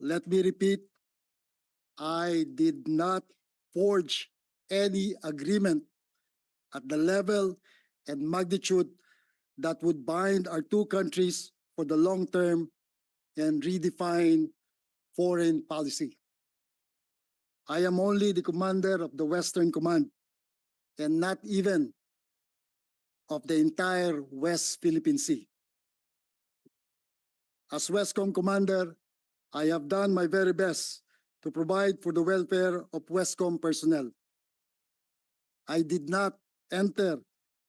Let me repeat, I did not forge any agreement at the level and magnitude that would bind our two countries for the long term and redefine foreign policy. I am only the commander of the Western Command and not even of the entire West Philippine Sea. As Westcom commander, I have done my very best to provide for the welfare of Westcom personnel. I did not enter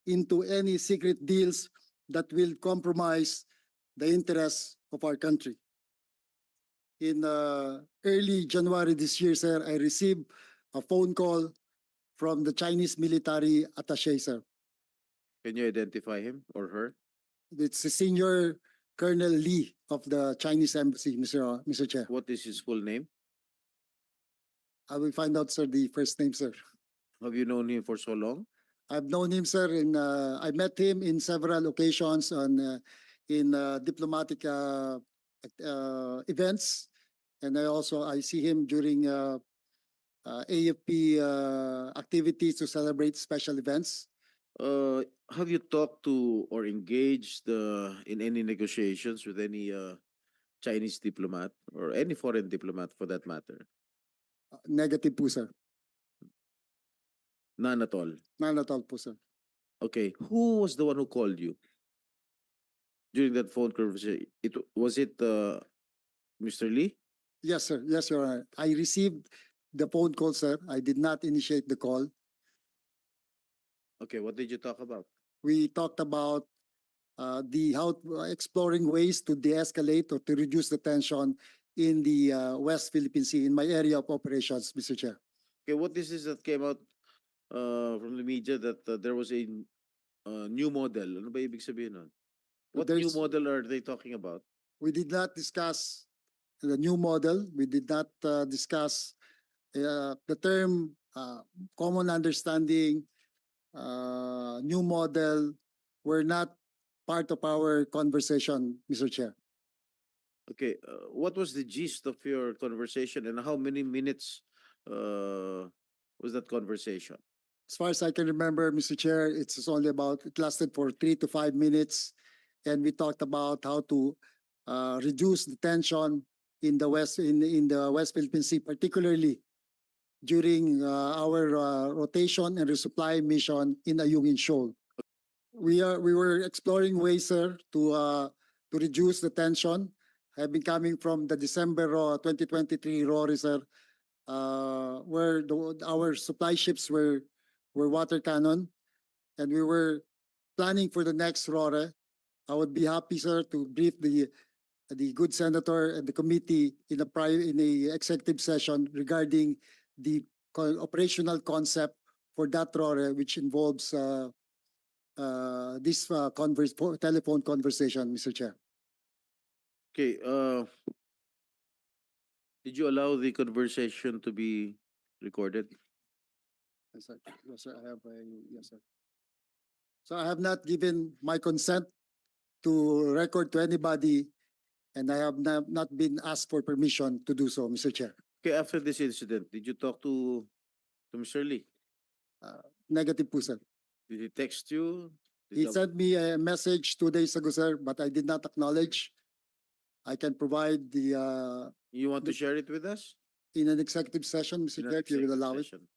into any secret deals that will compromise the interests of our country. In early January this year, sir, I received a phone call from the Chinese military attaché, sir. Can you identify him or her? It's the senior Colonel Lee of the Chinese embassy, Mr. Chair. What is his full name? I will find out, sir, the first name, sir. Have you known him for so long? I've known him, sir, and I met him in several occasions in diplomatic events, and I see him during AFP activities to celebrate special events. Have you talked to or engaged in any negotiations with any Chinese diplomat or any foreign diplomat for that matter? Negative po, sir. None at all. None at all po, sir. Okay, who was the one who called you during that phone conversation? Was it Mr. Lee? Yes, sir. Yes, Your Honor. I received the phone call, sir. I did not initiate the call. Okay, what did you talk about? We talked about exploring ways to de-escalate or to reduce the tension in the West Philippine Sea in my area of operations, Mr. Chair. Okay, what is this that came out from the media that there was a new model? Ano ba ibig sabihin nun? What new There's- model are they talking about? We did not discuss the new model. We did not discuss the term common understanding, new model were not part of our conversation, Mr. Chair. Okay, what was the gist of your conversation and how many minutes was that conversation? As far as I can remember, Mr. Chair, it lasted for 3 to 5 minutes. And we talked about how to reduce the tension in the West Philippine Sea, particularly during our rotation and resupply mission in Ayungin Shoal. We were exploring ways, sir, to reduce the tension, having coming from the December 2023 RORE, sir, where our supply ships were water cannon, and we were planning for the next RORE. I would be happy, sir, to brief the good senator and the committee in a executive session regarding the operational concept for that RORE, which involves this telephone conversation, Mr. Chair. Okay, did you allow the conversation to be recorded? Yes, sir. Yes, sir. So I have not given my consent to record to anybody, and I have not been asked for permission to do so, Mr. Chair. Okay, after this incident, did you talk to Mr. Lee? Negative po, sir. Did he text you? Did He the- sent me a message 2 days ago, sir, but I did not acknowledge. I can provide You want to share it with us? in an executive session, Mr. In an Chair, if you will executive allow it. session.